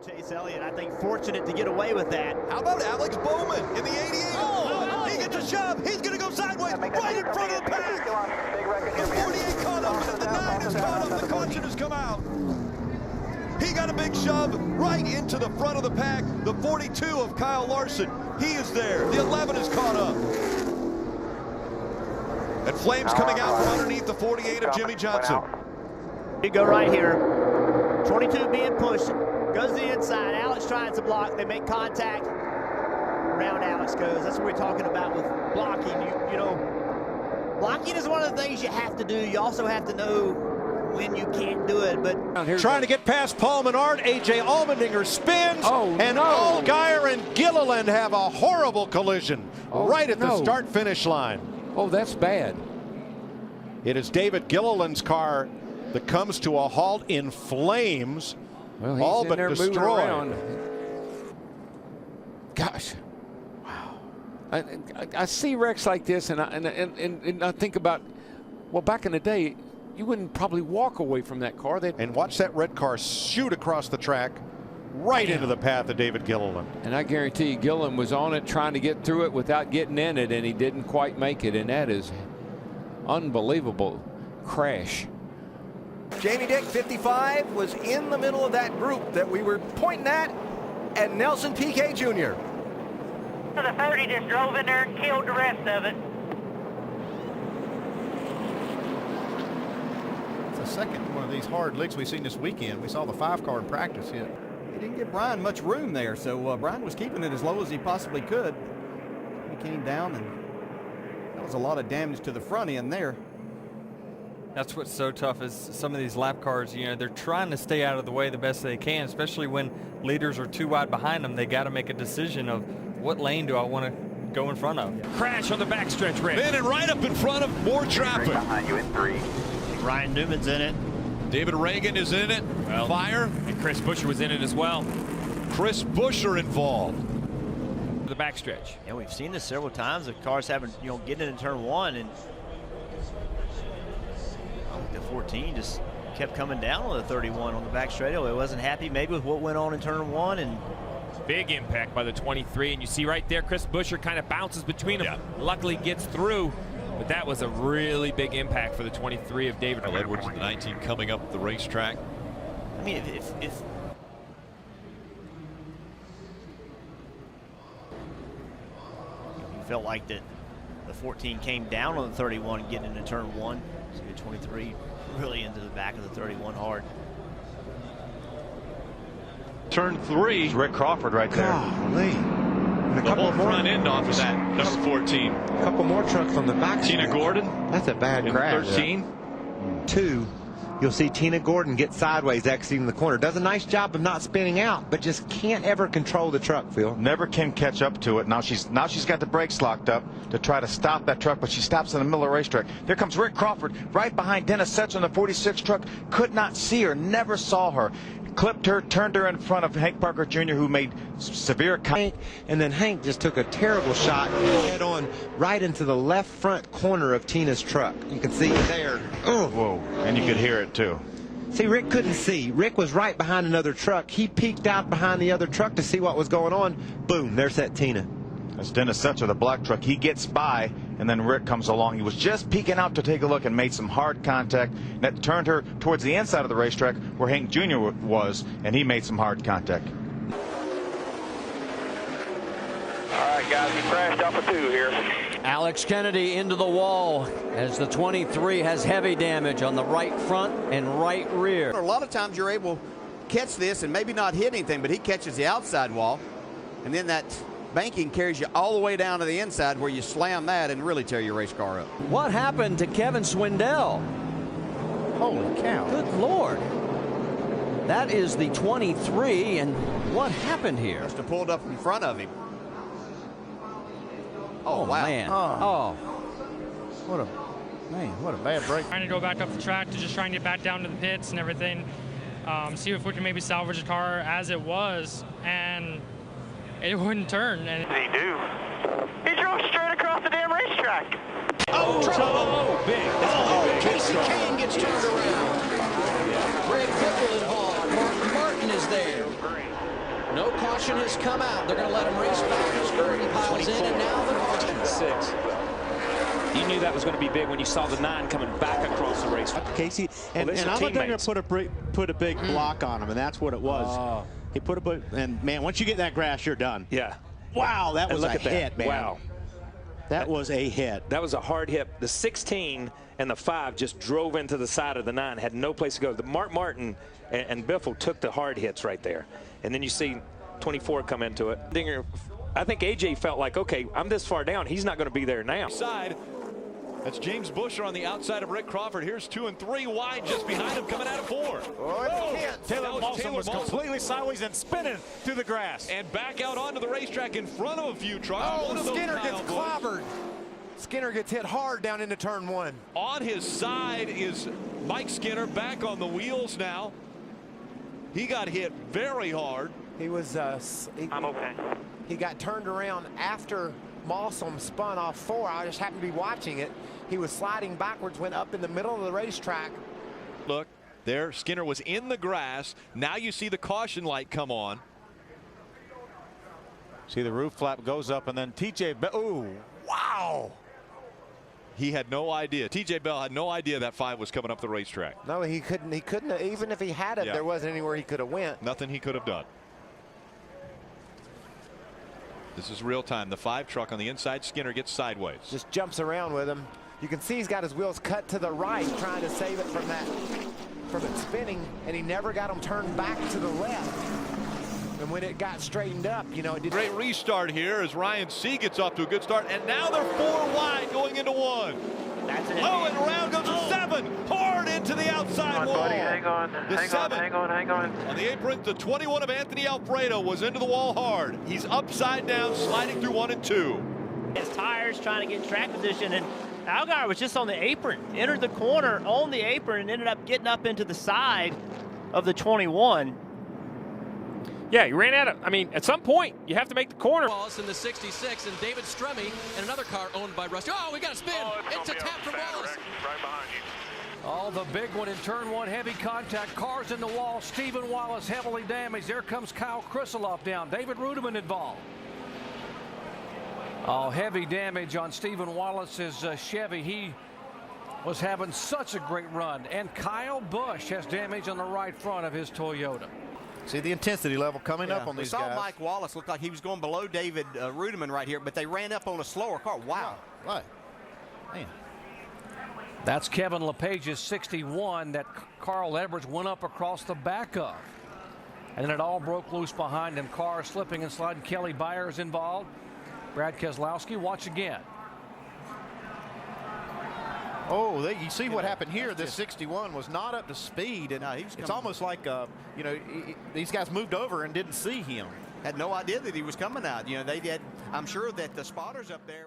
Chase Elliott, I think, fortunate to get away with that. How about Alex Bowman in the 88? He gets a shove. He's going to go sideways, right in front of the pack. The 48 caught up, and the 9 is caught up. The caution has come out. He got a big shove right into the front of the pack. The 42 of Kyle Larson, he is there. The 11 is caught up. And flames coming out from underneath the 48 of Jimmy Johnson. You go right here. 22 being pushed. Goes to the inside. Alex trying to block. They make contact. Around Alex goes. That's what we're talking about with blocking. You know, blocking is one of the things you have to do. You also have to know when you can't do it. But trying to get past Paul Menard. A.J. Allmendinger spins. And Allgaier and Gilliland have a horrible collision right at the start-finish line. Oh, that's bad. It is David Gilliland's car that comes to a halt in flames. Well, he's all in but there destroyed. Gosh, wow! I see wrecks like this, and I think about, well, back in the day, you wouldn't probably walk away from that car. And watch that red car shoot across the track, right into the path of David Gilliland. And I guarantee you, Gilliland was on it, trying to get through it without getting in it, and he didn't quite make it. And that is unbelievable crash. Jamie Dick, 55, was in the middle of that group that we were pointing at, and Nelson Piquet Jr. So the 30 just drove in there and killed the rest of it. It's the second one of these hard licks we've seen this weekend. We saw the 5-car in practice hit. He didn't give Brian much room there, so Brian was keeping it as low as he possibly could. He came down, and that was a lot of damage to the front end there. That's what's so tough is some of these lap cars, you know, they're trying to stay out of the way the best they can, especially when leaders are too wide behind them. They got to make a decision of what lane do I want to go in front of. Crash on the backstretch, Rick. Man, and right up in front of more traffic. Behind you in 3. Ryan Newman's in it. David Reagan is in it. Well, Fire. And Chris Buescher was in it as well. Chris Buescher involved. The backstretch. And we've seen this several times. The cars having, you know, getting into turn 1, and the 14 just kept coming down on the 31 on the back straightaway. Wasn't happy maybe with what went on in turn 1, and big impact by the 23, and you see right there Chris Buescher kind of bounces between them. Yeah. Luckily gets through, but that was a really big impact for the 23 of David Edwards, the 19 coming up the racetrack. I mean, if you felt like that the 14 came down on the 31 getting into turn 1, so the 23 really into the back of the 31 hard. Turn 3. It's Rick Crawford right there. Golly. And a couple more front end off of that number 14. A couple more trucks on the back. Tina Gordon. That's a bad crash. 13. 2. You'll see Tina Gordon get sideways exiting the corner. Does a nice job of not spinning out, but just can't ever control the truck, Phil. Never can catch up to it. Now she's got the brakes locked up to try to stop that truck, but she stops in the middle of the racetrack. There comes Rick Crawford right behind Dennis Setzer on the 46 truck. Could not see her, never saw her. Clipped her, turned her in front of Hank Parker Jr., who made severe contact. And then Hank just took a terrible shot head on right into the left front corner of Tina's truck. You can see it there. Oh. Whoa, and you could hear it too. See, Rick couldn't see. Rick was right behind another truck. He peeked out behind the other truck to see what was going on. Boom, there's that Tina. That's Dennis Setzer, the black truck. He gets by, and then Rick comes along. He was just peeking out to take a look and made some hard contact. And that turned her towards the inside of the racetrack where Hank Jr. was, and he made some hard contact. All right, guys, he crashed off a 2 here. Alex Kennedy into the wall as the 23 has heavy damage on the right front and right rear. A lot of times you're able to catch this and maybe not hit anything, but he catches the outside wall, and then that banking carries you all the way down to the inside where you slam that and really tear your race car up. What happened to Kevin Swindell? Holy cow. Good Lord. That is the 23, and what happened here? Must have pulled up in front of him. Oh, wow. Man. Oh. What a bad break. Trying to go back up the track to just try and get back down to the pits and everything. See if we can maybe salvage the car as it was, and it wouldn't turn. And He do. He drove straight across the damn racetrack. Oh, trouble. Big. Casey Kane gets turned around. Greg Pickle involved. Martin is there. caution has come out. They're going to let him race back as Gordon piles in, and now the caution. 6. You knew that was going to be big when you saw the 9 coming back across the race. Casey, and I'm going to put a big block on him, and that's what it was. He put and man, once you get that grass, you're done. Yeah. Wow, that was a hit, man. Wow. That was a hit. That was a hard hit. The 16 and the 5 just drove into the side of the 9, had no place to go. The Mark Martin and Biffle took the hard hits right there. And then you see 24 come into it. Dinger, I think AJ felt like, okay, I'm this far down. He's not going to be there now. Side. That's James Busher on the outside of Rick Crawford. Here's 2 and 3 wide just behind him coming out of 4. Taylor Mawson was completely sideways and spinning through the grass. And back out onto the racetrack in front of a few trucks. Skinner gets clobbered. Skinner gets hit hard down into turn 1. On his side is Mike Skinner, back on the wheels now. He got hit very hard. He was, I'm okay. He got turned around after Mawson spun off 4. I just happened to be watching it. He was sliding backwards, went up in the middle of the racetrack. Look, there, Skinner was in the grass. Now you see the caution light come on. See the roof flap goes up, and then TJ Bell. Ooh, wow. He had no idea. TJ Bell had no idea that 5 was coming up the racetrack. No, he couldn't. He couldn't. Even if he had it, there wasn't anywhere he could have went. Nothing he could have done. This is real time. The 5 truck on the inside. Skinner gets sideways. Just jumps around with him. You can see he's got his wheels cut to the right, trying to save it from it spinning, and he never got them turned back to the left. And when it got straightened up, you know, it did. Great restart here as Ryan C gets off to a good start, and now they're 4 wide going into 1. That's it. Oh, and around goes the 7, hard into the outside wall. Buddy, hang on, hang on. On the apron, the 21 of Anthony Alfredo was into the wall hard. He's upside down, sliding through 1 and 2. His tires trying to get track position, and Allgaier was just on the apron, entered the corner on the apron, and ended up getting up into the side of the 21. Yeah, he ran out of, I mean, at some point, you have to make the corner. Wallace in the 66, and David Stremme and another car owned by Rusty. Oh, we got a spin. It's a tap for Wallace. Right behind you. Oh, the big one in turn 1, heavy contact. Cars in the wall. Stephen Wallace heavily damaged. There comes Kyle Krisiloff down. David Rudiman involved. Oh, heavy damage on Stephen Wallace's Chevy. He was having such a great run. And Kyle Busch has damage on the right front of his Toyota. See the intensity level coming up on these guys. We saw Mike Wallace look like he was going below David Rudiman right here, but they ran up on a slower car. Wow. Right. Man. That's Kevin LePage's 61 that Carl Edwards went up across the back of. And then it all broke loose behind him. Car slipping and sliding. Kelly Byers involved. Brad Keselowski, watch again. Oh, you see what happened here. This 61 was not up to speed, and it's almost like you know, these guys moved over and didn't see him. Had no idea that he was coming out. You know, they did. I'm sure that the spotters up there